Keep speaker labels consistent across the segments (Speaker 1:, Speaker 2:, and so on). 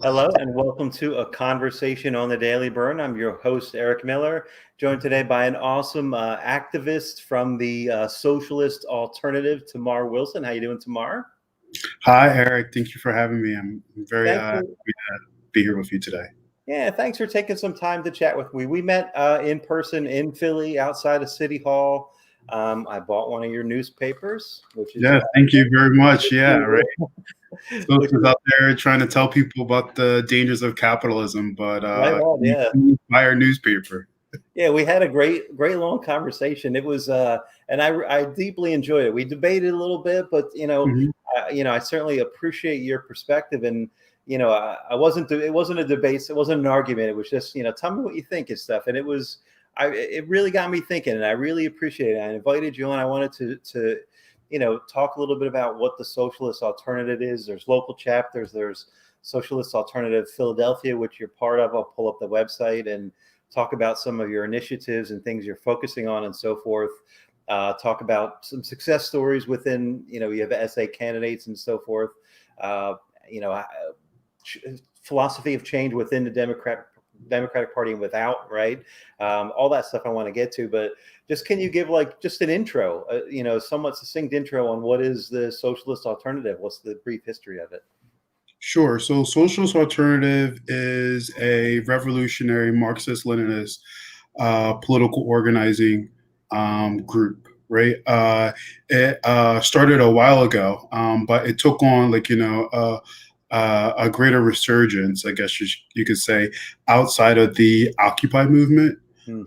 Speaker 1: Hello and welcome to A Conversation on the Daily Bern. I'm your host, Eric Miller, joined today by an awesome activist from the Socialist Alternative, Tamar Wilson. How you doing, Tamar?
Speaker 2: Hi, Eric. Thank you for having me. I'm very
Speaker 1: Thank
Speaker 2: happy
Speaker 1: you.
Speaker 2: to be here with you today.
Speaker 1: Yeah, thanks for taking some time to chat with me. We met in person in Philly outside of City Hall. I bought one of your newspapers, which is
Speaker 2: Yeah, thank you very much. Yeah, right.
Speaker 1: which
Speaker 2: Socials
Speaker 1: is
Speaker 2: out there trying to tell people about the dangers of capitalism, but
Speaker 1: right on.
Speaker 2: you
Speaker 1: Yeah.
Speaker 2: can buy our newspaper.
Speaker 1: Yeah, we had a great long conversation. It was, and I deeply enjoyed it. We debated a little bit, but
Speaker 2: Mhm.
Speaker 1: I certainly appreciate your perspective. And I wasn't. It wasn't a debate. It wasn't an argument. It was just, tell me what you think and stuff. And it was, it really got me thinking, and I really appreciate it. I invited you on. I wanted to talk a little bit about what the Socialist Alternative is. There's local chapters. There's Socialist Alternative Philadelphia, which you're part of. I'll pull up the website and talk about some of your initiatives and things you're focusing on and so forth. Talk about some success stories within, you have essay candidates and so forth. Uh, you know, philosophy of change within the Democratic Party and without, right? All that stuff I want to get to, but just can you give like just an intro, somewhat succinct intro on what is the Socialist Alternative? What's the brief history of it?
Speaker 2: Sure. So, Socialist Alternative is a revolutionary Marxist-Leninist political organizing group, right? It started a while ago, but it took on a greater resurgence, I guess you could say, outside of the Occupy movement
Speaker 1: Hmm.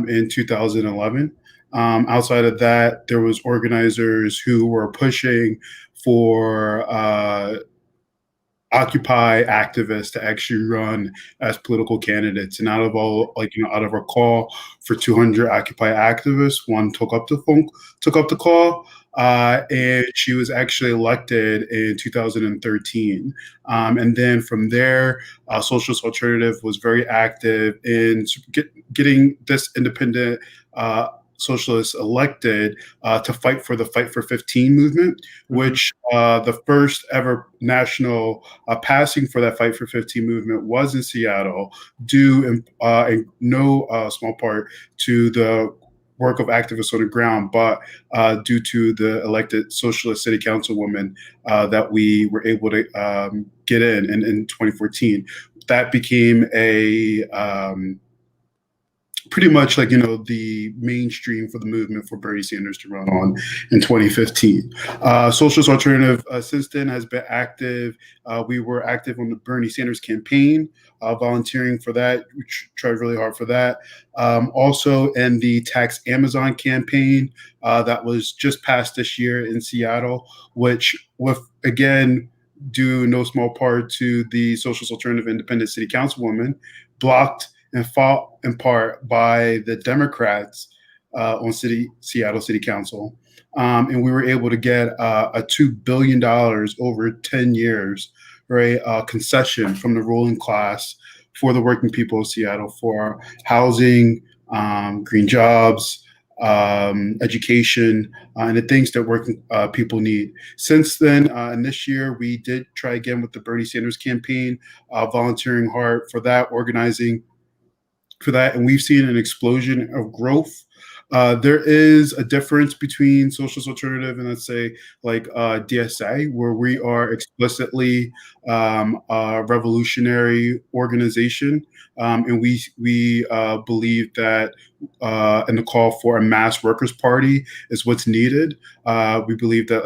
Speaker 2: in 2011. Outside of that, there was organizers who were pushing for Occupy activists to actually run as political candidates. And out of a call for 200 Occupy activists, one took up the call, and she was actually elected in 2013. And then from there, Socialist Alternative was very active in getting this independent socialists elected to fight for the Fight for 15 movement,
Speaker 1: Mm-hmm.
Speaker 2: which the first ever national passing for that Fight for 15 movement was in Seattle, due in no small part to the work of activists on the ground, but due to the elected socialist city councilwoman that we were able to get in 2014. That became a pretty much the mainstream for the movement for Bernie Sanders to run on in 2015. Socialist Alternative since then has been active. We were active on the Bernie Sanders campaign, volunteering for that. We tried really hard for that. Also in the Tax Amazon campaign that was just passed this year in Seattle, which with again due no small part to the Socialist Alternative Independent City Councilwoman, blocked and fought in part by the Democrats on Seattle City Council. And we were able to get a $2 billion over 10 years, right, concession from the ruling class for the working people of Seattle for housing, green jobs, education, and the things that working people need. Since then, and this year, we did try again with the Bernie Sanders campaign, volunteering hard for that, organizing for that, and we've seen an explosion of growth. There is a difference between Socialist Alternative and, let's say, like DSA, where we are explicitly a revolutionary organization, and we believe that and the call for a mass workers' party is what's needed. We believe that,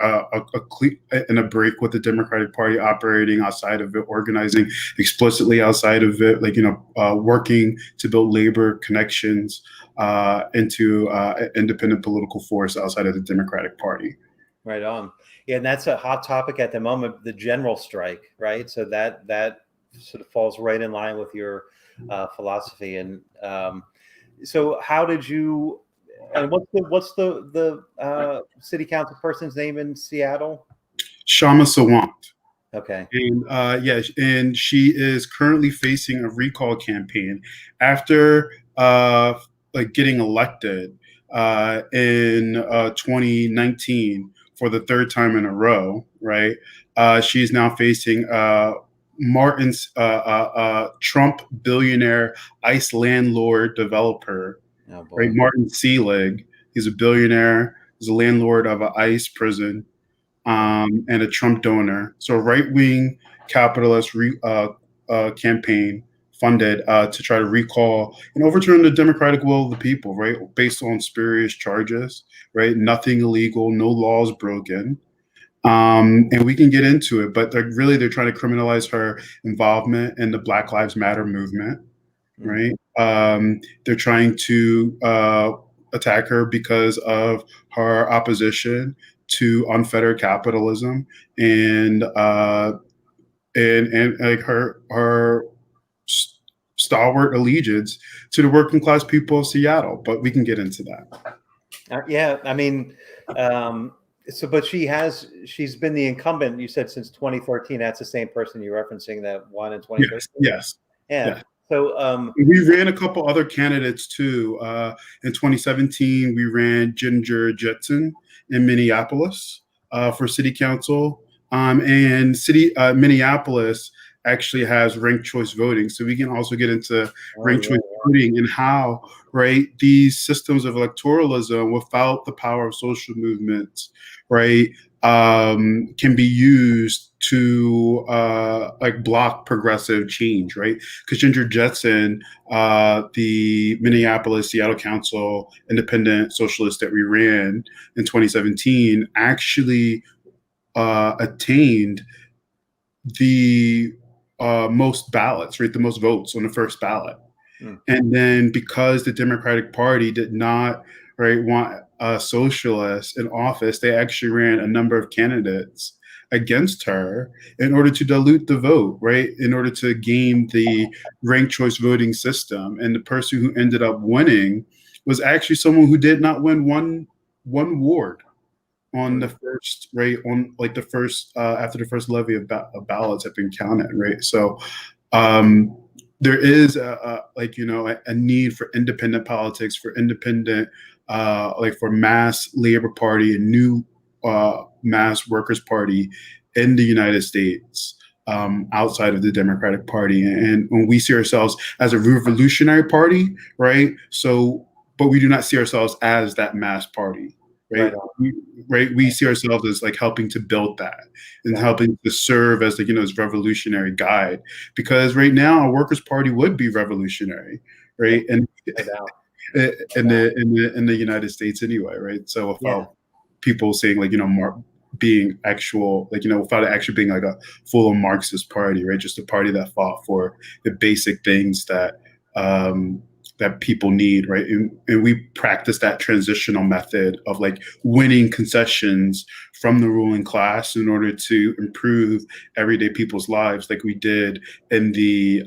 Speaker 2: a break with the Democratic Party operating outside of it, organizing explicitly outside of it, working to build labor connections into an independent political force outside of the Democratic Party.
Speaker 1: Right on. Yeah, and that's a hot topic at the moment, the general strike, right? So that sort of falls right in line with your philosophy. And so, how did you? And what's the city council person's name in Seattle?
Speaker 2: Shama Sawant.
Speaker 1: Okay.
Speaker 2: And and she is currently facing a recall campaign after getting elected in 2019 for the third time in a row. Right, she's now facing Martin's Trump billionaire ICE landlord developer,
Speaker 1: Oh
Speaker 2: right?
Speaker 1: boy.
Speaker 2: Martin Seelig. He's a billionaire. He's a landlord of an ICE prison, and a Trump donor. So right wing capitalist campaign funded to try to recall and overturn the democratic will of the people, right? Based on spurious charges, right? Nothing illegal, no laws broken. And we can get into it, but they're trying to criminalize her involvement in the Black Lives Matter movement,
Speaker 1: Mm.
Speaker 2: right? They're trying to attack her because of her opposition to unfettered capitalism and like her stalwart allegiance to the working class people of Seattle. But we can get into that.
Speaker 1: Yeah, I mean, but she's been the incumbent. You said since 2013. That's the same person you're referencing that won in 2013.
Speaker 2: Yes, yes,
Speaker 1: Yeah.
Speaker 2: yes.
Speaker 1: So
Speaker 2: We ran a couple other candidates too. In 2017, we ran Ginger Jetson in Minneapolis for city council. And Minneapolis actually has ranked choice voting. So we can also get into ranked choice voting and how, right, these systems of electoralism without the power of social movements, right, can be used to like block progressive change, right? Because Ginger Jetson, the Minneapolis Seattle Council independent socialist that we ran in 2017, actually attained the most ballots, right? The most votes on the first ballot. And then because the Democratic Party did not, right, want a socialist in office, they actually ran a number of candidates against her in order to dilute the vote, right? In order to game the ranked choice voting system. And the person who ended up winning was actually someone who did not win one ward on the first, right, on like the first after the first levy of ballots have been counted, right? So there is a need for independent politics, for independent like for mass labor party and new mass workers party in the United States, outside of the Democratic Party. And when we see ourselves as a revolutionary party, right? So, but we do not see ourselves as that mass party, right? We see ourselves as like helping to build that and helping to serve as this revolutionary guide. Because right now, a workers' party would be revolutionary, right? And in the United States anyway, right? So without people saying being actual, without it actually being like a full Marxist party, right? Just a party that fought for the basic things that that people need, right? And we practice that transitional method of like winning concessions from the ruling class in order to improve everyday people's lives, like we did in the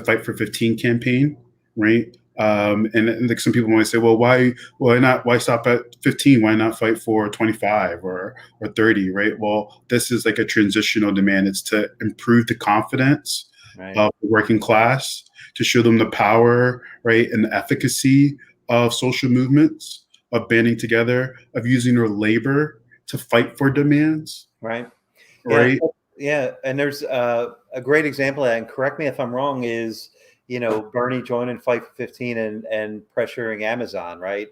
Speaker 2: Fight for 15 campaign, right? And like some people might say, well, why stop at 15? Why not fight for 25 or 30, right? Well, this is like a transitional demand. It's to improve the confidence of the working class, to show them the power, right, and the efficacy of social movements, of banding together, of using their labor to fight for demands.
Speaker 1: Right.
Speaker 2: Right.
Speaker 1: Yeah. And there's a great example of that, and correct me if I'm wrong, is Bernie joining Fight for 15 and pressuring Amazon, right?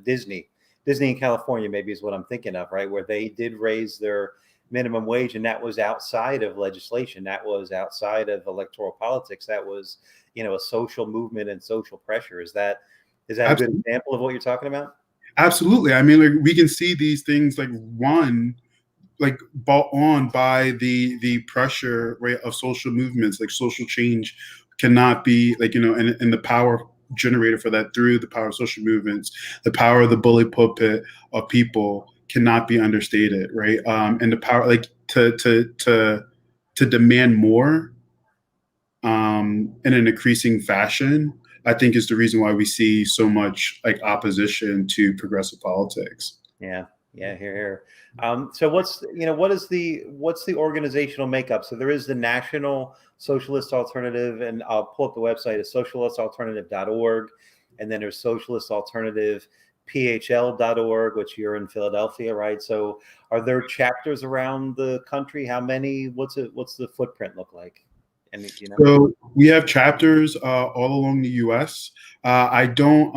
Speaker 1: Disney in California maybe is what I'm thinking of, right? Where they did raise their minimum wage, and that was outside of legislation, that was outside of electoral politics, that was a social movement and social pressure. Is that a good example of what you're talking about?
Speaker 2: Absolutely. I mean, like we can see these things like brought on by the pressure, right, of social movements. Like social change cannot be and the power generated for that through the power of social movements, the power of the bully pulpit of people cannot be understated, right? And the power to demand more in an increasing fashion, I think, is the reason why we see so much like opposition to progressive politics.
Speaker 1: Yeah, here. So what's the organizational makeup? So there is the National Socialist Alternative, and I'll pull up the website, is socialistalternative.org, and then there's Socialist Alternative phl.org, which you're in Philadelphia, right? So are there chapters around the country? How many? What's the footprint look like? And
Speaker 2: So we have chapters all along the U.S. I don't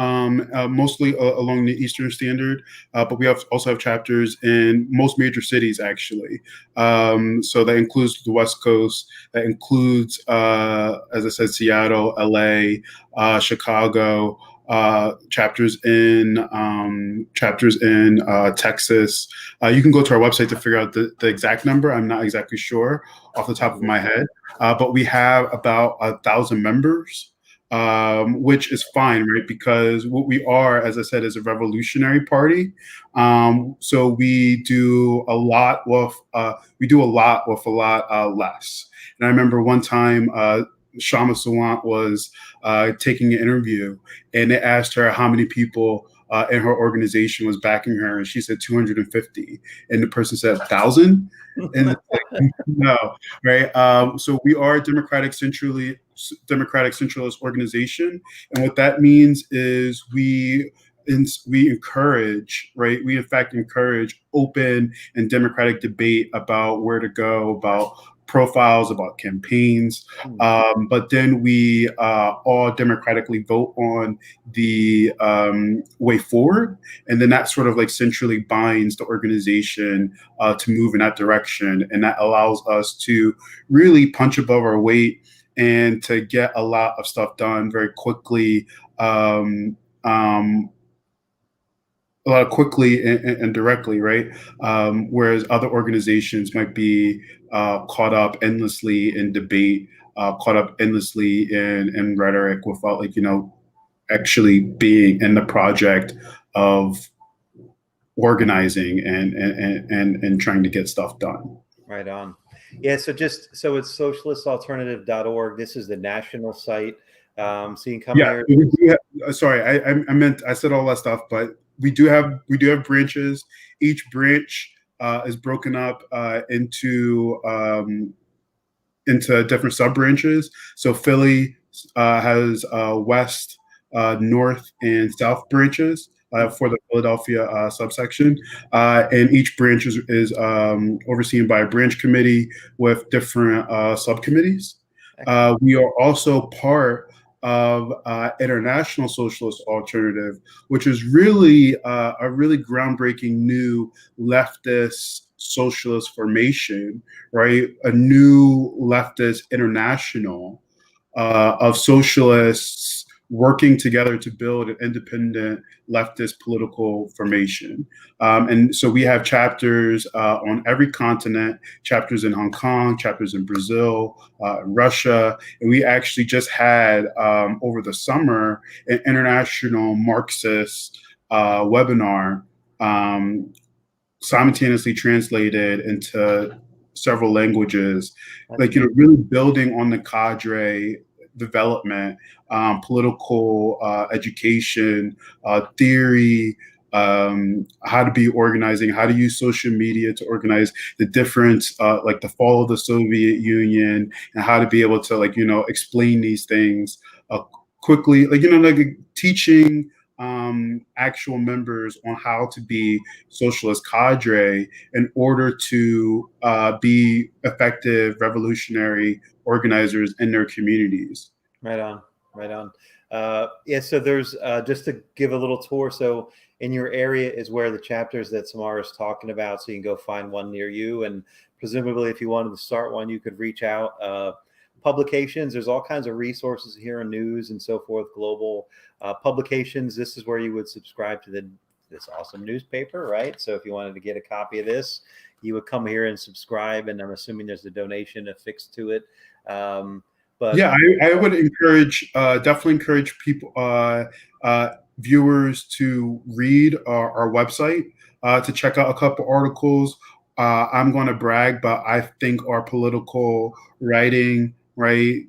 Speaker 2: mostly along the Eastern Standard, but we also have chapters in most major cities actually. So that includes the West Coast. That includes, as I said, Seattle, L.A., Chicago. Chapters in Texas. You can go to our website to figure out the exact number. I'm not exactly sure off the top of my head. But we have about 1,000 members, which is fine, right? Because what we are, as I said, is a revolutionary party. So we do a lot with a lot less. And I remember one time Shama Sawant was taking an interview, and they asked her how many people in her organization was backing her, and she said 250, and the person said 1,000. And it's like, no, right? So we are a democratic centralist organization, and what that means is we encourage, right? We in fact encourage open and democratic debate about where to go, about profiles, about campaigns, but then we all democratically vote on the way forward, and then that sort of like centrally binds the organization to move in that direction, and that allows us to really punch above our weight and to get a lot of stuff done very quickly. A lot quickly and directly, right? Whereas other organizations might be caught up endlessly in debate, caught up endlessly in rhetoric without, like, actually being in the project of organizing and trying to get stuff done.
Speaker 1: Right on. Yeah. So it's socialistalternative.org. This is the national site. So you can come here.
Speaker 2: Sorry, I said all that stuff, but we do have branches. Each branch is broken up into different sub branches. So Philly has west, north, and south branches for the Philadelphia subsection, and each branch is overseen by a branch committee with different subcommittees. We are also part of International Socialist Alternative, which is really a really groundbreaking new leftist socialist formation, right? A new leftist international of socialists working together to build an independent leftist political formation. And so we have chapters on every continent, chapters in Hong Kong, chapters in Brazil, Russia. And we actually just had, over the summer, an international Marxist webinar simultaneously translated into several languages, like, really building on the cadre development, political education, theory, how to be organizing, how to use social media to organize, the difference, like the fall of the Soviet Union, and how to be able to, like, explain these things quickly, like, like teaching actual members on how to be socialist cadre in order to be effective revolutionary organizers in their communities.
Speaker 1: Right on. Yeah, so there's just to give a little tour. So in your area is where the chapters that Tamar is talking about, so you can go find one near you, and presumably if you wanted to start one, you could reach out. Publications, there's all kinds of resources here in news and so forth, global publications. This is where you would subscribe to this awesome newspaper, right? So if you wanted to get a copy of this, you would come here and subscribe, and I'm assuming there's a donation affixed to it. But
Speaker 2: yeah, I would definitely encourage people, viewers, to read our website, to check out a couple articles. I'm going to brag, but I think our political writing, right,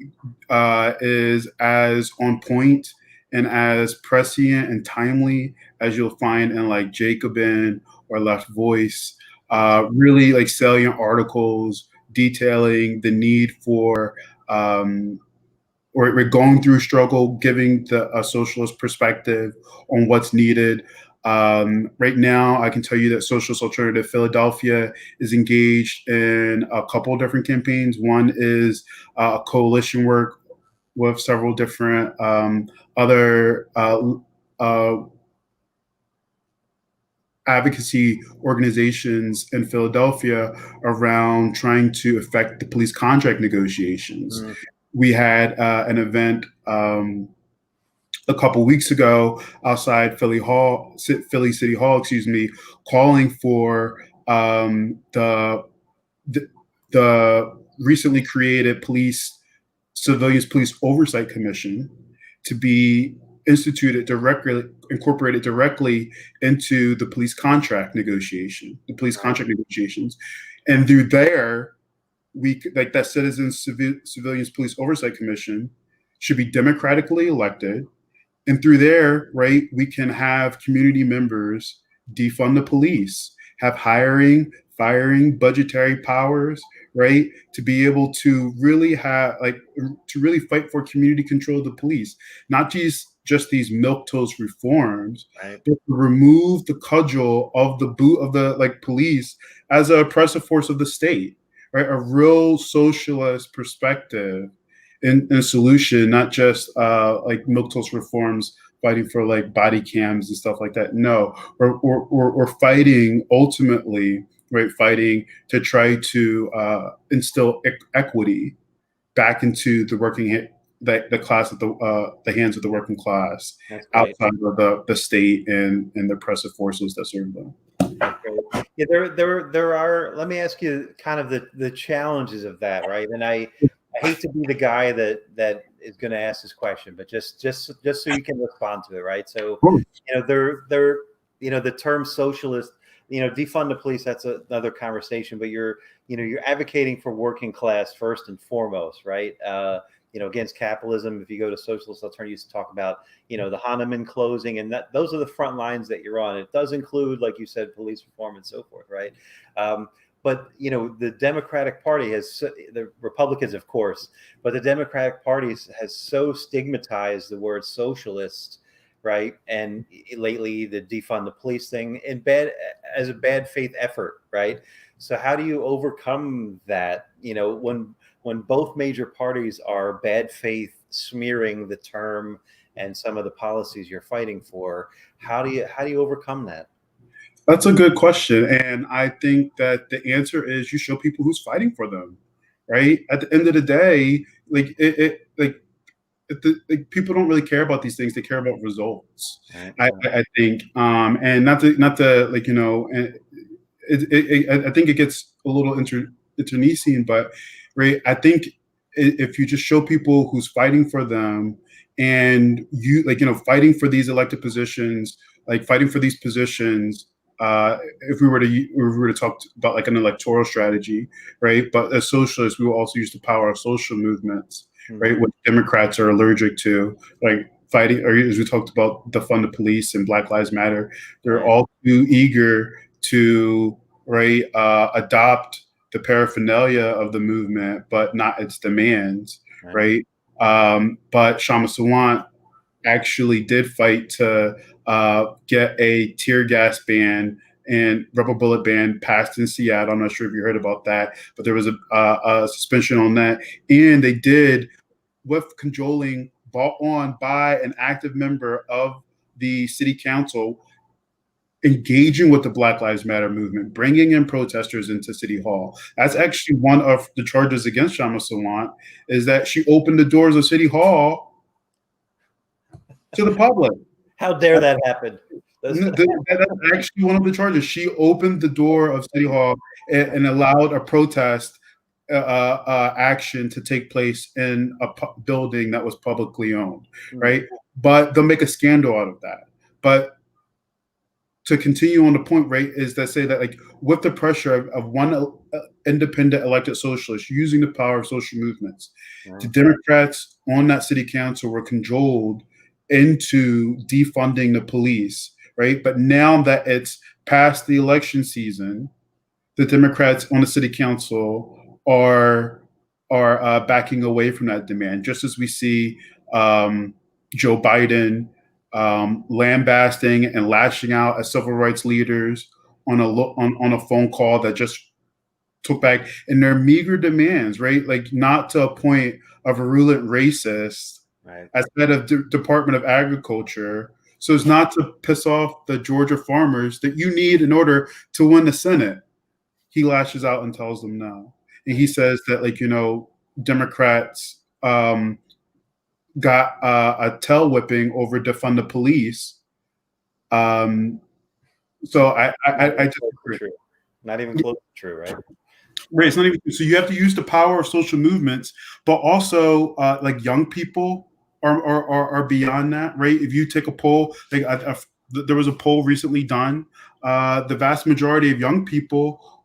Speaker 2: is as on point and as prescient and timely as you'll find in like Jacobin or Left Voice. Really like salient articles detailing the need for or we're going through struggle, giving a socialist perspective on what's needed. Right now, I can tell you that Socialist Alternative Philadelphia is engaged in a couple of different campaigns. One is coalition work with several different other advocacy organizations in Philadelphia around trying to affect the police contract negotiations.
Speaker 1: Mm.
Speaker 2: We had an event a couple weeks ago outside Philly City Hall, excuse me, calling for the recently created civilians police oversight commission to be incorporated directly into the police contract negotiations, and through there, like that civilians police oversight commission should be democratically elected, and through there, right, we can have community members defund the police, have hiring, firing, budgetary powers, right, to be able to really fight for community control of the police, not just these milquetoast reforms,
Speaker 1: Right.
Speaker 2: but to remove the cudgel of the boot of the police as an oppressive force of the state, right? A real socialist perspective in a solution, not just like milquetoast reforms fighting for like body cams and stuff like that. No, or fighting ultimately, right? Fighting to try to instill equity back into the the class of the hands of the working class outside of the state and the oppressive forces that serve them.
Speaker 1: Yeah, there are. Let me ask you kind of the challenges of that, right? And I hate to be the guy that is going to ask this question, but just so you can respond to it, right? So the term socialist, defund the police, that's another conversation, but you're advocating for working class first and foremost, right? Against capitalism. If you go to Socialist Alternative, you used to talk about, the Hahnemann closing, and those are the front lines that you're on. It does include, like you said, police reform and so forth, right? But the Democratic Party the Republicans, of course, but the Democratic Party has so stigmatized the word socialist, right? And lately, the defund the police thing as a bad faith effort, right? So how do you overcome that? When both major parties are bad faith smearing the term and some of the policies you're fighting for, how do you overcome that?
Speaker 2: That's a good question, and I think that the answer is you show people who's fighting for them, right? At the end of the day, people don't really care about these things; they care about results. Right. I think, and not to I think it gets a little internecine, but right, I think if you just show people who's fighting for them, and fighting for these elected positions, fighting for these positions. If we were to talk about like an electoral strategy, right? But as socialists, we will also use the power of social movements, right? What Democrats are allergic to, like fighting, or as we talked about, defund the police and Black Lives Matter. They're all too eager to adopt the paraphernalia of the movement, but not its demands, right? But Shama Sawant actually did fight to get a tear gas ban and rubber bullet ban passed in Seattle. I'm not sure if you heard about that, but there was a suspension on that. And they did, with cajoling brought on by an active member of the city council, engaging with the Black Lives Matter movement, bringing in protesters into City Hall. That's actually one of the charges against Shama Sawant, is that she opened the doors of City Hall to the public.
Speaker 1: How dare that happen?
Speaker 2: That's actually one of the charges. She opened the door of City Hall and allowed a protest action to take place in a building that was publicly owned, right? But they'll make a scandal out of that. But to continue on the point, right, is that say that with the pressure of one independent elected socialist using the power of social movements, the Democrats on that city council were cajoled into defunding the police, right? But now that it's past the election season, the Democrats on the city council are backing away from that demand, just as we see Joe Biden lambasting and lashing out at civil rights leaders on a phone call that just took back, and their meager demands, right? Like not to a point of virulent racist as head of Department of Agriculture. So it's not to piss off the Georgia farmers that you need in order to win the Senate. He lashes out and tells them no. And he says that, like, Democrats got a tail whipping over defund the police. So I just agree.
Speaker 1: True. Not even close to true, right?
Speaker 2: Right. It's not even so. You have to use the power of social movements, but also like young people are beyond that, right? If you take a poll, like there was a poll recently done, the vast majority of young people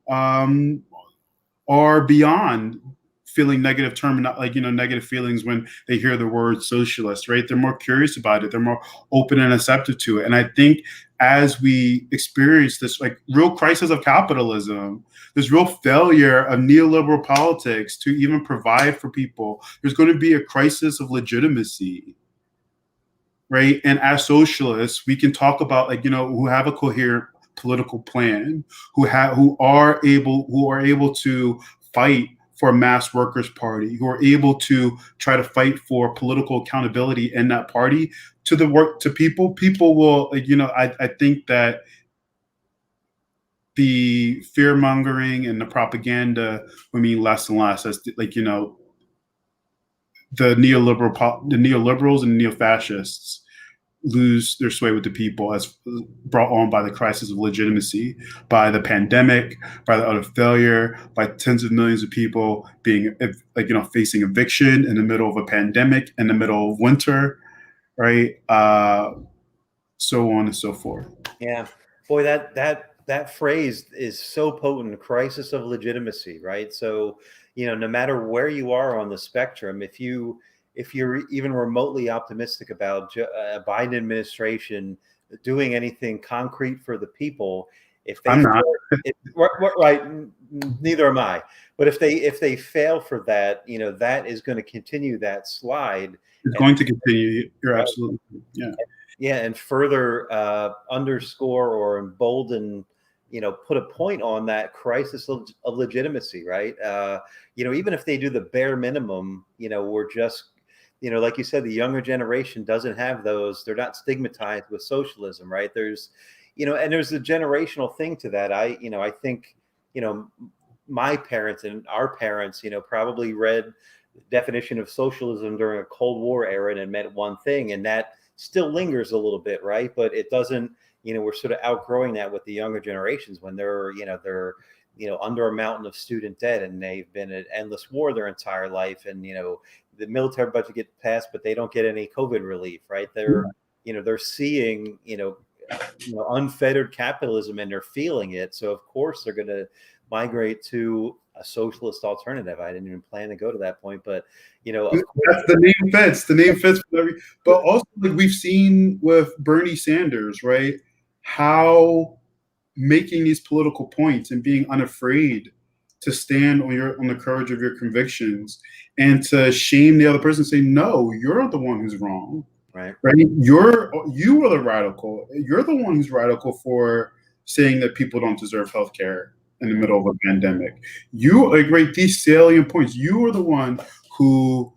Speaker 2: are beyond feeling negative negative feelings when they hear the word socialist, right? They're more curious about it. They're more open and receptive to it. And I think as we experience this like real crisis of capitalism, this real failure of neoliberal politics to even provide for people, there's going to be a crisis of legitimacy, right? And as socialists, we can talk about who have a coherent political plan, who are able to fight for a mass workers' party, who are able to try to fight for political accountability in that party to people. People will, I think that the fear mongering and the propaganda will mean less and less as the neoliberals and neo-fascists lose their sway with the people, as brought on by the crisis of legitimacy, by the pandemic, by the utter failure, by tens of millions of people being facing eviction in the middle of a pandemic, in the middle of winter, right? So on and so forth.
Speaker 1: Yeah, boy, that phrase is so potent. Crisis of legitimacy, right? So no matter where you are on the spectrum, if you're even remotely optimistic about a Biden administration doing anything concrete for the people,
Speaker 2: I'm not.
Speaker 1: Right, neither am I. But if they fail for that, that is going to continue that slide.
Speaker 2: It's going to continue. You're absolutely, yeah.
Speaker 1: Yeah, and further underscore or embolden, put a point on that crisis of legitimacy, right? Even if they do the bare minimum, we're just, like you said, the younger generation doesn't have those. They're not stigmatized with socialism, right? There's, and there's a generational thing to that. I think, my parents and our parents, probably read the definition of socialism during a Cold War era, and it meant one thing, and that still lingers a little bit, right? But it doesn't, we're sort of outgrowing that with the younger generations when they're under a mountain of student debt, and they've been at endless war their entire life, and the military budget gets passed, but they don't get any COVID relief, right? They're they're seeing unfettered capitalism, and they're feeling it. So of course they're going to migrate to a socialist alternative. I didn't even plan to go to that point, but
Speaker 2: that's the name fits. The name fits for every. But also, like we've seen with Bernie Sanders, right? How making these political points and being unafraid to stand on the courage of your convictions and to shame the other person, say, no, you're the one who's wrong.
Speaker 1: Right.
Speaker 2: You are the radical. You're the one who's radical for saying that people don't deserve health care in the middle of a pandemic. You these salient points. You are the one who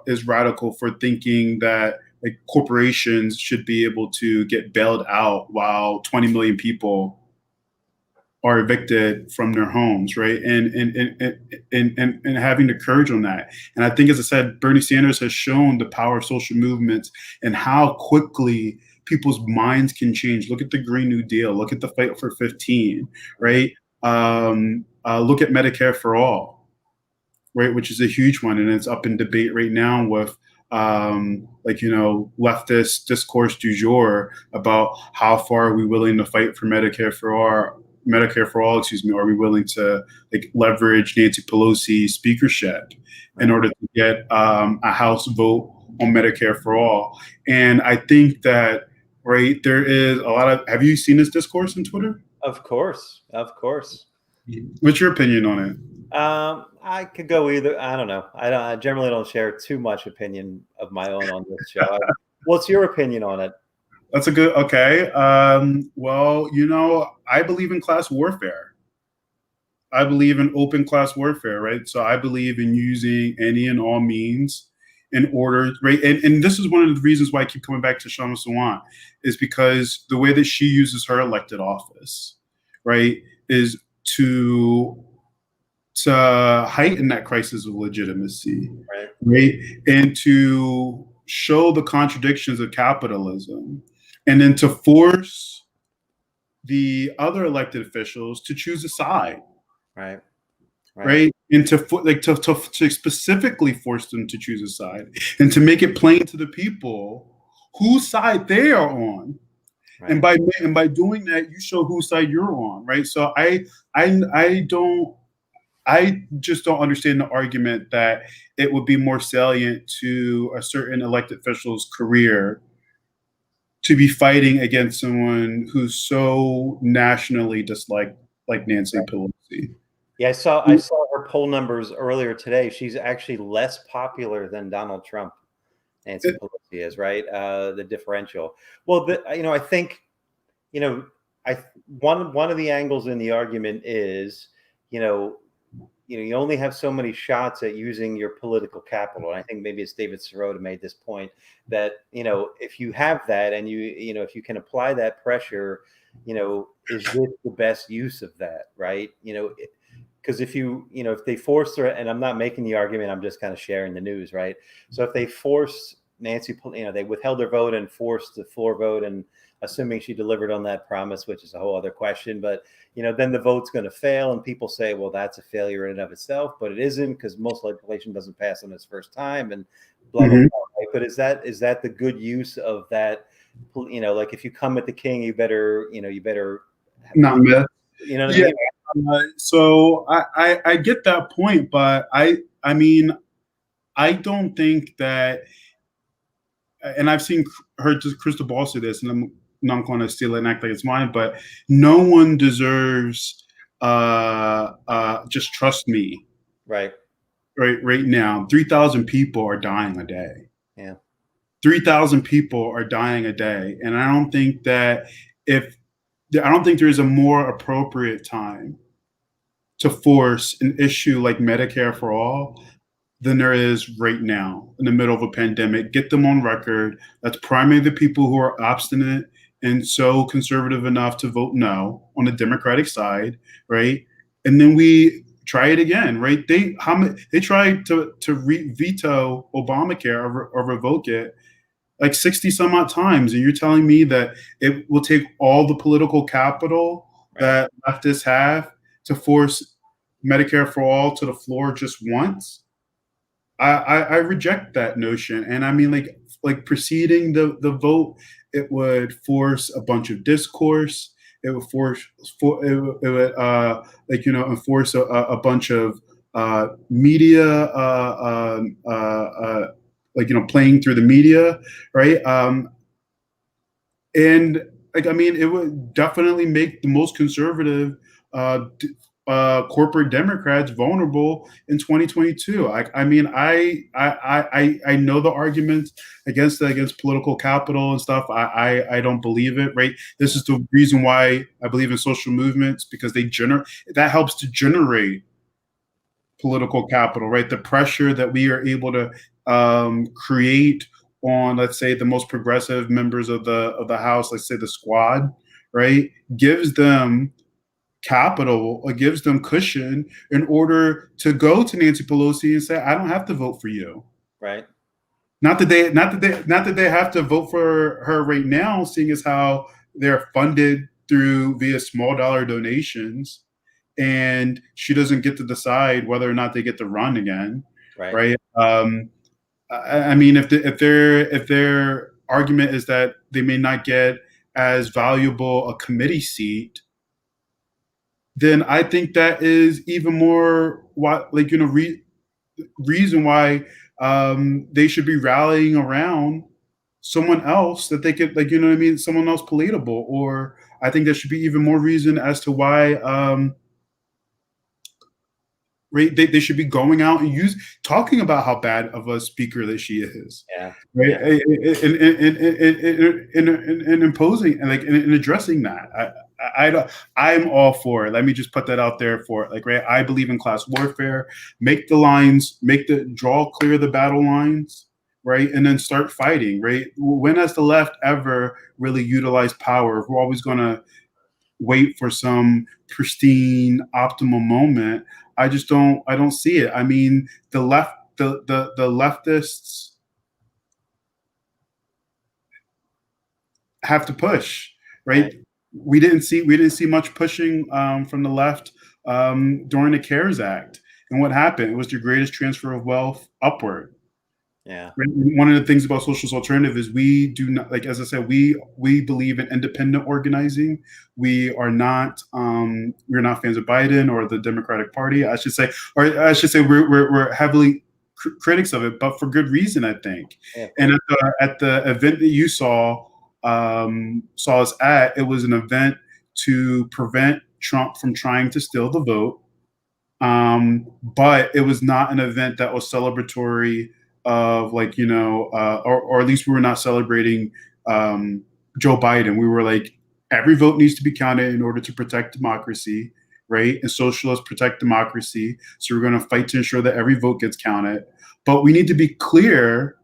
Speaker 2: is radical for thinking that corporations should be able to get bailed out while 20 million people are evicted from their homes, right? And having the courage on that. And I think, as I said, Bernie Sanders has shown the power of social movements and how quickly people's minds can change. Look at the Green New Deal. Look at the Fight for 15, right? Look at Medicare for All, right? Which is a huge one, and it's up in debate right now with leftist discourse du jour about how far are we willing to fight for Medicare for all. Are we willing to leverage Nancy Pelosi's speakership in order to get a House vote on Medicare for all? And I think that, right, there is a lot of. Have you seen this discourse on Twitter?
Speaker 1: Of course.
Speaker 2: What's your opinion on it?
Speaker 1: I could go either. I don't know. I generally don't share too much opinion of my own on this show. What's your opinion on it?
Speaker 2: That's a good, okay. Well, I believe in class warfare. I believe in open class warfare, right? So I believe in using any and all means in order, right? And this is one of the reasons why I keep coming back to Shama Sawant, is because the way that she uses her elected office, right, is to heighten that crisis of legitimacy,
Speaker 1: Right.
Speaker 2: right? And to show the contradictions of capitalism, and then to force the other elected officials to choose a side,
Speaker 1: Right. Right.
Speaker 2: right? And to specifically force them to choose a side, and to make it plain to the people whose side they are on. And
Speaker 1: Right.
Speaker 2: by doing that, you show whose side you're on, right? So I just don't understand the argument that it would be more salient to a certain elected official's career to be fighting against someone who's so nationally disliked, like Nancy Pelosi.
Speaker 1: Yeah, I saw her poll numbers earlier today. She's actually less popular than Donald Trump. Nancy Pelosi is, right? The differential. Well, I think, you know, I one of the angles in the argument is, you know, you only have so many shots at using your political capital. And I think maybe it's David Sirota made this point that, if you have that and if you can apply that pressure, is this the best use of that, right? Because if they force her, and I'm not making the argument, I'm just kind of sharing the news, right? So if they force Nancy, they withheld her vote and forced the floor vote, and assuming she delivered on that promise, which is a whole other question, but then the vote's going to fail, and people say, well, that's a failure in and of itself, but it isn't, because most legislation doesn't pass on its first time, and blah blah blah. Right? But is that the good use of that? Like, if you come at the king, you better
Speaker 2: Not myth.
Speaker 1: you know what I
Speaker 2: Yeah.
Speaker 1: mean?
Speaker 2: So I get that point, but I mean, I don't think that, and I've seen her just crystal ball say this, and I'm not going to steal it and act like it's mine, but no one deserves just trust me.
Speaker 1: Right.
Speaker 2: Right now, 3,000 people are dying a day.
Speaker 1: Yeah.
Speaker 2: 3,000 people are dying a day, and I don't think that if I don't think there is a more appropriate time to force an issue like Medicare for all than there is right now in the middle of a pandemic. Get them on record. That's primarily the people who are obstinate and so conservative enough to vote no on the Democratic side, right? And then we try it again, right? They tried to veto Obamacare or revoke it like 60 some odd times, and you're telling me that it will take all the political capital that leftists have to force Medicare for all to the floor just once? I reject that notion. And I mean, like preceding the vote, it would force a bunch of discourse. It would enforce a bunch of media, playing through the media, right? And like, I mean, it would definitely make the most conservative corporate Democrats vulnerable in 2022. I mean, I know the arguments against political capital and stuff. I don't believe it. Right. This is the reason why I believe in social movements, because that helps to generate political capital. Right. The pressure that we are able to create on, let's say, the most progressive members of the House, let's say the squad, right, gives them capital, or gives them cushion in order to go to Nancy Pelosi and say, I don't have to vote for you.
Speaker 1: Right.
Speaker 2: Not that they have to vote for her right now, seeing as how they're funded via small dollar donations, and she doesn't get to decide whether or not they get to run again. Right. I mean, if their argument is that they may not get as valuable a committee seat, then I think that is even more reason why they should be rallying around someone else that they could, someone else palatable. Or I think there should be even more reason as to why right? They should be going out and talking about how bad of a speaker that she is,
Speaker 1: Yeah.
Speaker 2: right?
Speaker 1: Yeah.
Speaker 2: And imposing and and addressing that. I'm all for it. Let me just put that out there for it. Like, right, I believe in class warfare. Make the lines, draw clear the battle lines, right, and then start fighting. Right? When has the left ever really utilized power? If we're always going to wait for some pristine, optimal moment, I don't see it. I mean, the leftists have to push, right? We didn't see much pushing from the left during the CARES Act. And what happened? It was the greatest transfer of wealth upward.
Speaker 1: Yeah.
Speaker 2: One of the things about Socialist Alternative is we do not, like, as I said, we believe in independent organizing. We are not we're not fans of Biden or the Democratic Party, I should say, we're heavily critics of it, but for good reason, I think.
Speaker 1: Yeah,
Speaker 2: and at the event that you saw us at, it was an event to prevent Trump from trying to steal the vote. But it was not an event that was celebratory of, like, or at least we were not celebrating Joe Biden. We were like, every vote needs to be counted in order to protect democracy, right? And socialists protect democracy. So we're going to fight to ensure that every vote gets counted. But we need to be clear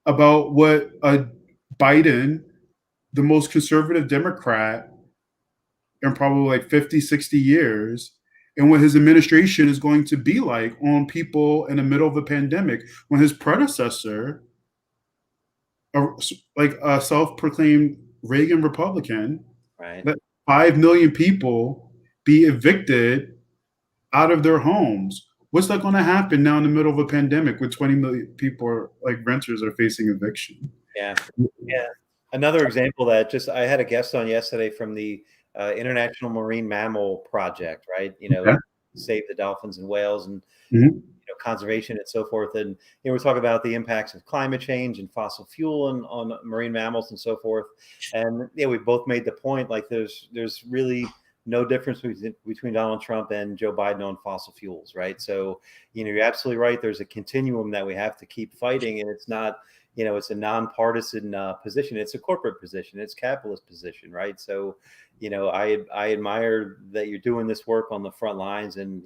Speaker 2: about what Biden, the most conservative Democrat in probably like 50, 60 years, and what his administration is going to be like on people in the middle of a pandemic, when his predecessor, like a self-proclaimed Reagan Republican,
Speaker 1: right.
Speaker 2: let 5 million people be evicted out of their homes. What's that going to happen now in the middle of a pandemic with 20 million people, like renters, are facing eviction?
Speaker 1: Yeah. Yeah. Another example that I had a guest on yesterday from the International Marine Mammal Project, right?
Speaker 2: Yeah.
Speaker 1: Save the dolphins and whales and
Speaker 2: Mhm.
Speaker 1: conservation and so forth. And we're talking about the impacts of climate change and fossil fuel on marine mammals and so forth. And we both made the point, like, there's really no difference between Donald Trump and Joe Biden on fossil fuels, right? So, you're absolutely right. There's a continuum that we have to keep fighting, and it's not, it's a nonpartisan position. It's a corporate position. It's capitalist position, right? So, I admire that you're doing this work on the front lines, and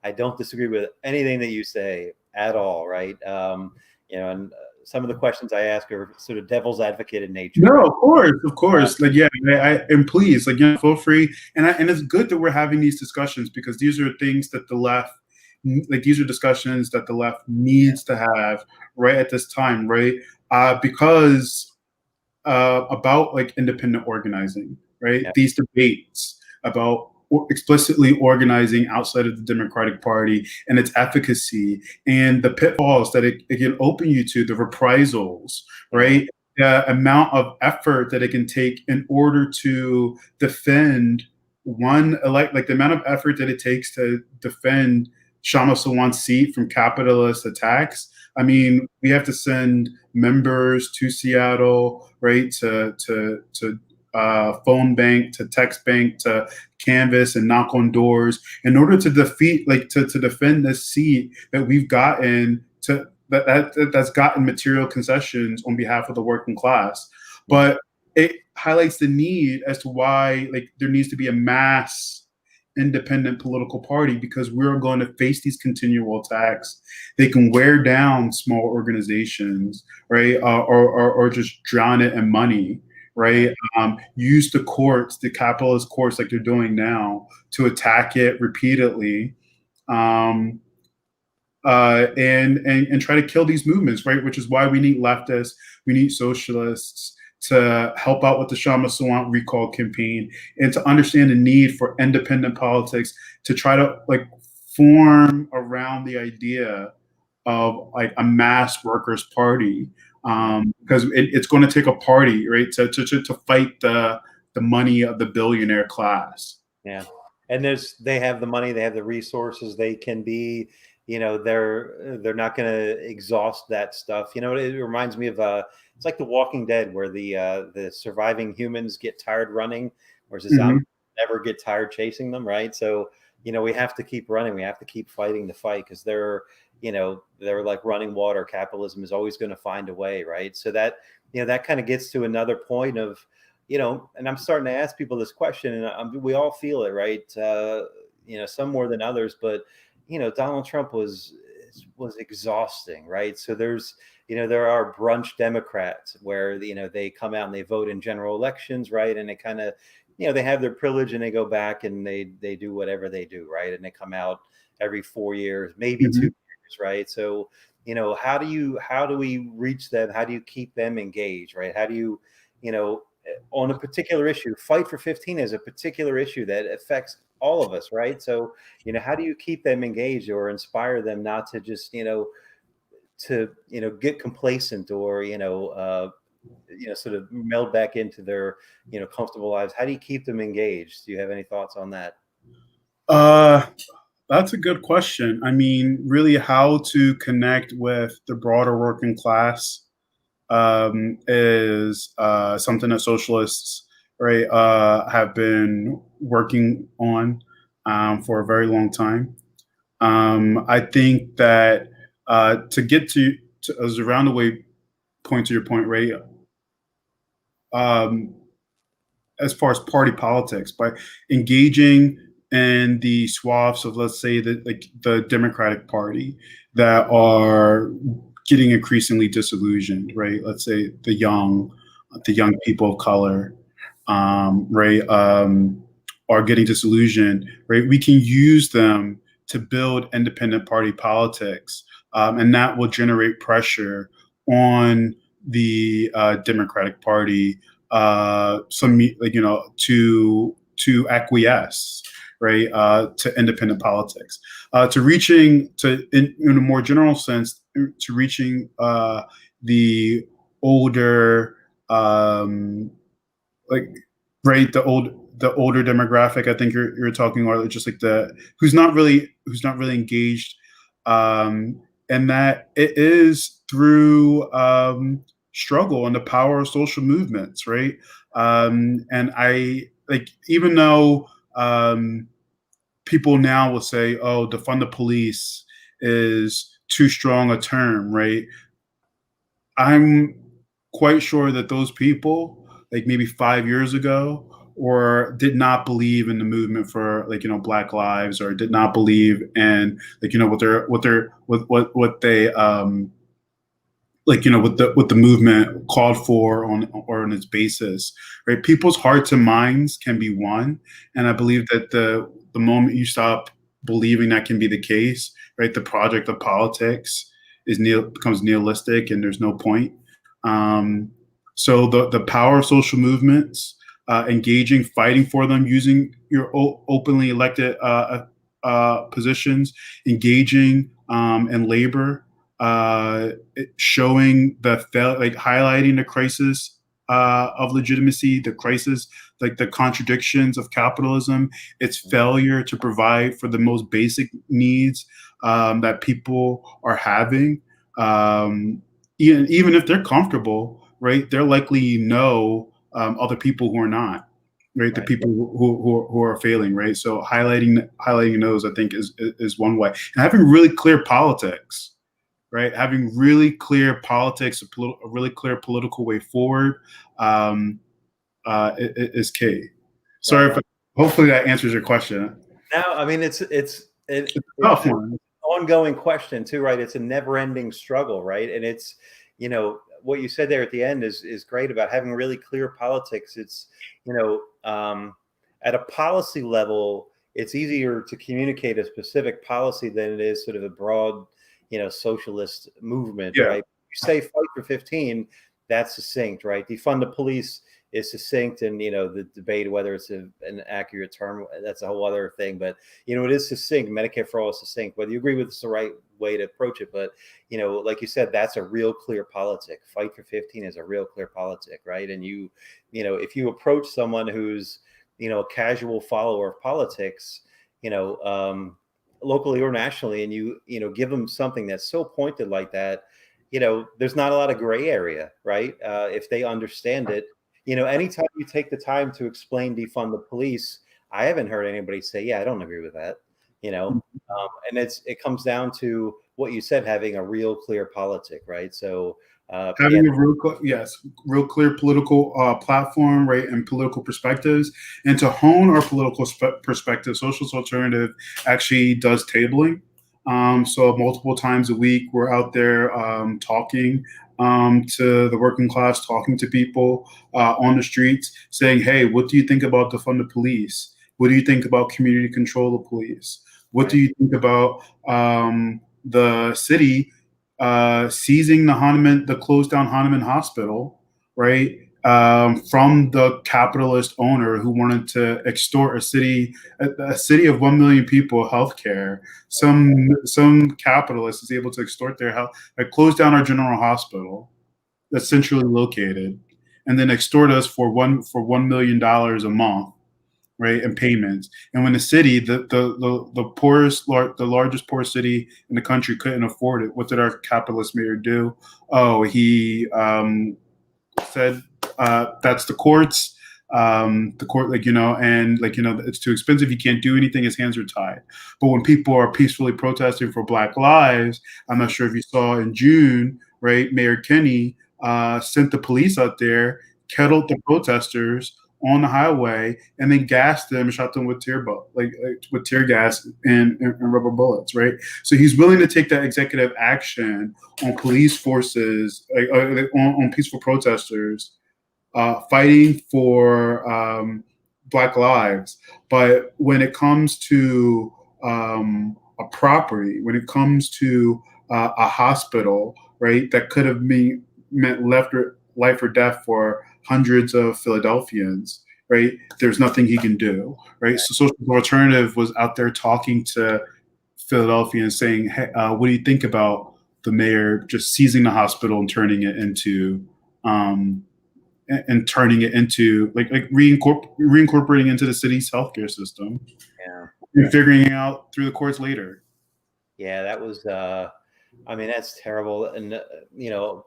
Speaker 1: I don't disagree with anything that you say at all, right? And some of the questions I ask are sort of devil's advocate in nature.
Speaker 2: No, of course. Like, yeah, and please, like, feel free. And it's good that we're having these discussions, because these are things that the left, like, these are discussions that the left needs to have right at this time, right? Because about, like, independent organizing, right?
Speaker 1: Yeah.
Speaker 2: These debates about explicitly organizing outside of the Democratic Party and its efficacy and the pitfalls that it can open you to, the reprisals, right? The amount of effort that it can take in order to defend like the amount of effort that it takes to defend Shama Sawan's seat from capitalist attacks. I mean, we have to send members to Seattle, right, to phone bank, to text bank, to canvas and knock on doors in order to defend this seat that we've gotten that's gotten material concessions on behalf of the working class. But it highlights the need as to why, like, there needs to be a mass independent political party, because we're going to face these continual attacks. They can wear down small organizations, right, or just drown it in money, right? Use the courts, the capitalist courts, like they're doing now, to attack it repeatedly, and try to kill these movements, right? Which is why we need leftists, we need socialists to help out with the Shama Sawant recall campaign, and to understand the need for independent politics, to try to, like, form around the idea of, like, a mass workers' party, because it's going to take a party, right, to fight the money of the billionaire class.
Speaker 1: Yeah, and they have the money, they have the resources, they can be, they're not going to exhaust that stuff. It reminds me of it's like The Walking Dead, where the surviving humans get tired running, whereas the zombies never get tired chasing them, right? So we have to keep running. We have to keep fighting the fight, because they're like running water. Capitalism is always going to find a way, right? So that, that kind of gets to another point of, and I'm starting to ask people this question, and we all feel it, right? Some more than others, but Donald Trump was exhausting, right? So there are brunch Democrats where they come out and they vote in general elections, right? And they kind of they have their privilege, and they go back and they do whatever they do, right? And they come out every 4 years, maybe 2 years, right? So how do we reach them? How do you keep them engaged, right? How do you on a particular issue, Fight for 15 is a particular issue that affects all of us, right? So how do you keep them engaged or inspire them not to just get complacent or sort of meld back into their comfortable lives? How do you keep them engaged? Do you have any thoughts on that?
Speaker 2: That's a good question. I mean, really, how to connect with the broader working class is something that socialists, right, have been working on for a very long time. I think that to get to as a roundabout point to your point, right, as far as party politics, by engaging in the swaths of, let's say, the Democratic Party that are getting increasingly disillusioned, right? Let's say the young people of color, right, are getting disillusioned, right? We can use them to build independent party politics, and that will generate pressure on the Democratic Party, to acquiesce, right, to independent politics, to reaching to in a more general sense, to reaching the older, like, right, the older demographic. I think you're talking, or just like the who's not really engaged, and that it is through struggle and the power of social movements, right? And I like, even though people now will say, "Oh, defund the police is too strong a term," right? I'm quite sure that those people, like maybe 5 years ago, or did not believe in the movement for, like, Black Lives, or did not believe in, like, what they like, what the movement called for on its basis, right? People's hearts and minds can be won, and I believe that the moment you stop believing that can be the case, right, the project of politics becomes nihilistic, and there's no point. So the power of social movements, engaging, fighting for them, using your openly elected positions, engaging in labor, showing highlighting the crisis of legitimacy, the crisis, like the contradictions of capitalism, its failure to provide for the most basic needs that people are having. Even if they're comfortable, right, they're likely other people who are not, right? The people who are failing, right? So highlighting those, I think, is one way, and having really clear politics, right? Having really clear politics, a really clear political way forward, is key. Sorry, hopefully that answers your question.
Speaker 1: No, I mean it's
Speaker 2: a tough one.
Speaker 1: An ongoing question too, right? It's a never-ending struggle, right? And it's, what you said there at the end is great about having really clear politics. It's, at a policy level, it's easier to communicate a specific policy than it is sort of a broad, socialist movement, right? You say Fight for 15, that's succinct, right? Defund the police is succinct, and the debate whether it's an accurate term, that's a whole other thing. But it is succinct. Medicare for all is succinct. Whether you agree with it's the right way to approach it, but like you said, that's a real clear politic. Fight for 15 is a real clear politic, right? And if you approach someone who's a casual follower of politics, locally or nationally, and you give them something that's so pointed like that, there's not a lot of gray area, right? If they understand it. Anytime you take the time to explain defund the police, I haven't heard anybody say, yeah, I don't agree with that. you know. And it comes down to what you said, having a real clear politic, right? So yeah,
Speaker 2: Having a real clear political platform, right, and political perspectives, and to hone our political perspective. Socialist Alternative actually does tabling. So multiple times a week, we're out there talking to the working class, talking to people on the streets, saying, "Hey, what do you think about defund the police? What do you think about community control of police? What do
Speaker 1: right,
Speaker 2: you think about the city seizing the closed down Hahnemann Hospital, right, from the capitalist owner who wanted to extort a city of 1 million people, healthcare. Some capitalist is able to extort their health, like close down our general hospital that's centrally located, and then extort us for $1 million a month, right, and payments. And when the city, the poorest, the largest poor city in the country, couldn't afford it, what did our capitalist mayor do? Oh, he said that's the courts. The court, and it's too expensive. He can't do anything. His hands are tied. But when people are peacefully protesting for Black lives, I'm not sure if you saw in June, right? Mayor Kenny sent the police out there, kettled the protesters on the highway, and then gassed them and shot them with with tear gas and rubber bullets, right? So he's willing to take that executive action on police forces, on peaceful protesters fighting for Black lives. But when it comes to a property, when it comes to a hospital, right, that could have meant life or death for hundreds of Philadelphians, right, there's nothing he can do, right? So Socialist Alternative was out there talking to Philadelphians saying, hey, what do you think about the mayor just seizing the hospital and turning it into like reincorporating into the city's healthcare system,
Speaker 1: yeah,
Speaker 2: and figuring it out through the courts later.
Speaker 1: yeah. That was, I mean, that's terrible. And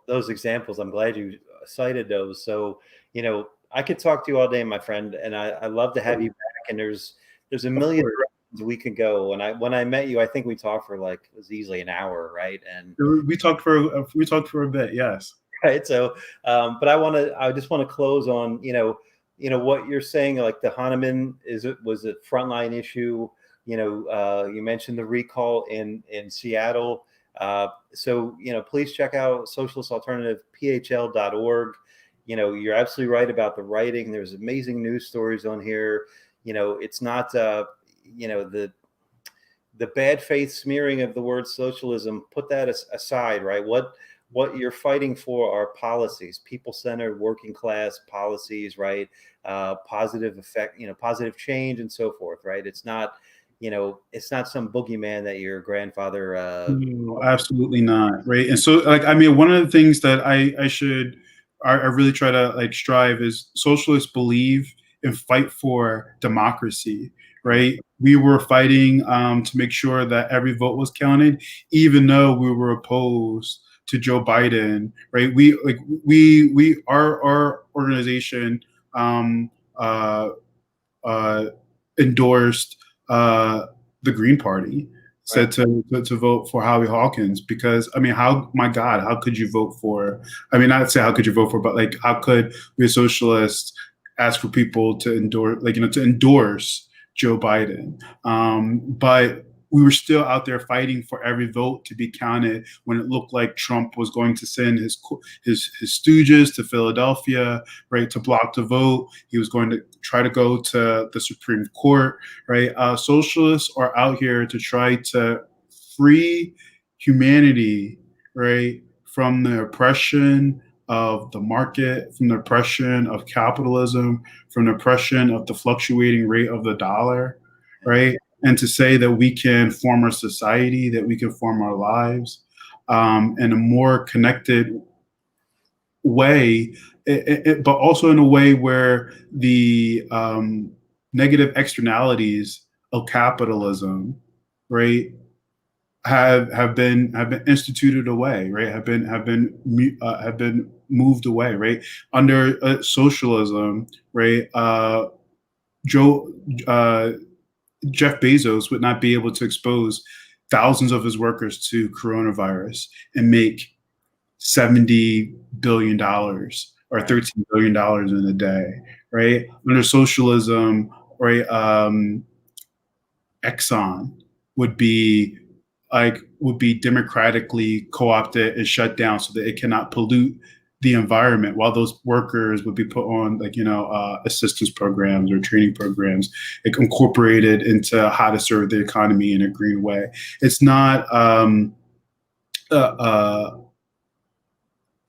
Speaker 1: those examples, I'm glad you cited those. So I could talk to you all day, my friend, and I love to have you back. And there's a million directions we could go. And when I met you, I think we talked for like, it was easily an hour, right? And
Speaker 2: We talked for a bit, yes.
Speaker 1: right. So, but I just want to close on, what you're saying, like the Hahnemann was a frontline issue. You mentioned the recall in Seattle. So, please check out Socialist Alternative, PHL.org. You're absolutely right about the writing. There's amazing news stories on here. It's not, the bad faith smearing of the word socialism, put that aside, right? What you're fighting for are policies, people-centered, working class policies, right? Positive effect, positive change, and so forth, right? It's not some boogeyman that your grandfather.
Speaker 2: No, absolutely not, right? And so, like, I mean, one of the things that I really try to like strive is socialists believe and fight for democracy, right? We were fighting to make sure that every vote was counted, even though we were opposed to Joe Biden, right? Our organization um, uh, endorsed the Green Party, said to vote for Howie Hawkins, because I mean, my God, how could you vote for? I mean, not say how could you vote for, but like, how could we as socialists ask for people to endorse Joe Biden? But we were still out there fighting for every vote to be counted when it looked like Trump was going to send his stooges to Philadelphia, right, to block the vote. He was going to try to go to the Supreme Court, right? Socialists are out here to try to free humanity, right, from the oppression of the market, from the oppression of capitalism, from the oppression of the fluctuating rate of the dollar, right? And to say that we can form our society, that we can form our lives in a more connected way, but also in a way where the negative externalities of capitalism, right, have been instituted away, right? Have been moved away, right? Under socialism, right? Joe Jeff Bezos would not be able to expose thousands of his workers to coronavirus and make $70 billion or $13 billion in a day, right? Under socialism, right? Exxon would be democratically co-opted and shut down so that it cannot pollute the environment, while those workers would be put on assistance programs or training programs, like incorporated into how to serve the economy in a green way. It's not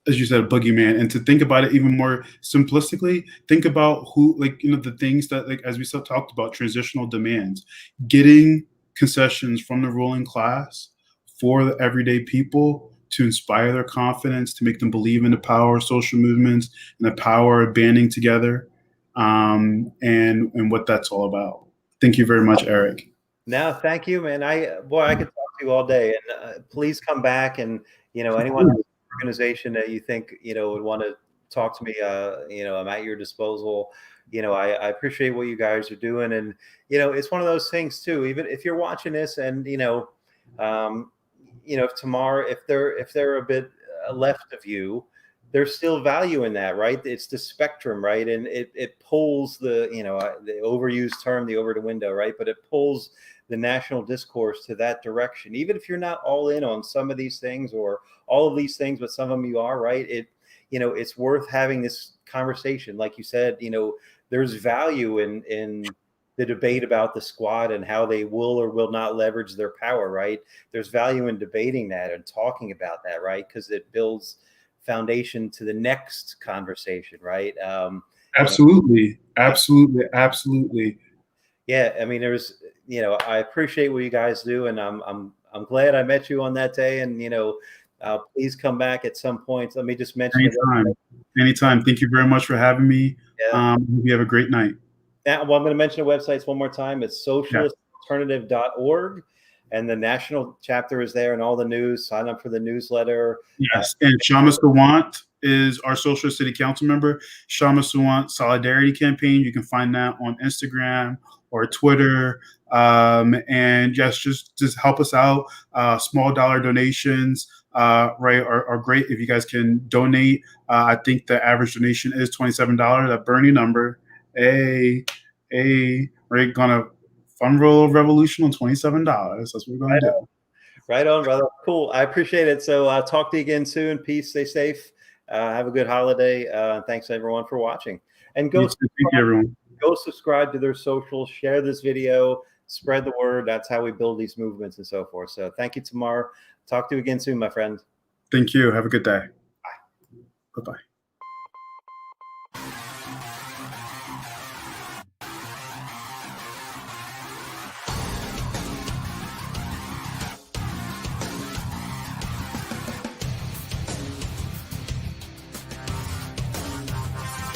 Speaker 2: as you said, a boogeyman. And to think about it even more simplistically, think about the things that, like, as we still talked about, transitional demands, getting concessions from the ruling class for the everyday people to inspire their confidence, to make them believe in the power of social movements and the power of banding together, and what that's all about. Thank you very much, Eric.
Speaker 1: No, thank you, man. I could talk to you all day, and please come back. And anyone in the organization that you think would want to talk to me, I'm at your disposal. I appreciate what you guys are doing, and it's one of those things too. Even if you're watching this, and if Tamar, if they're a bit left of you, there's still value in that, right? It's the spectrum, right? And it pulls the overused term, the over the window, right? But it pulls the national discourse to that direction. Even if you're not all in on some of these things or all of these things, but some of them you are, right? It's worth having this conversation. Like you said, there's value in the debate about the squad and how they will or will not leverage their power, right? There's value in debating that and talking about that, right? Because it builds foundation to the next conversation, right?
Speaker 2: Absolutely.
Speaker 1: Yeah, I mean, I appreciate what you guys do, and I'm glad I met you on that day. And please come back at some point. Let me just mention
Speaker 2: anytime. Thank you very much for having me.
Speaker 1: Yeah.
Speaker 2: You have a great night.
Speaker 1: Now, I'm going to mention the websites one more time. It's socialistalternative.org, and the national chapter is there, and all the news. Sign up for the newsletter.
Speaker 2: Yes, and Shama Sawant is our Socialist City Council member. Shama Sawant Solidarity Campaign. You can find that on Instagram or Twitter. And yes, just help us out. Small dollar donations, right, are great. If you guys can donate, I think the average donation is $27. That Bernie number. We're gonna fund roll revolution on $27. That's what we're gonna do.
Speaker 1: Right on, brother. Cool. I appreciate it. So I'll talk to you again soon. Peace. Stay safe. Have a good holiday. Thanks everyone for watching. And go subscribe to their socials. Share this video. Spread the word. That's how we build these movements and so forth. So thank you, Tamar. Talk to you again soon, my friend.
Speaker 2: Thank you. Have a good day.
Speaker 1: Bye.
Speaker 2: Bye-bye.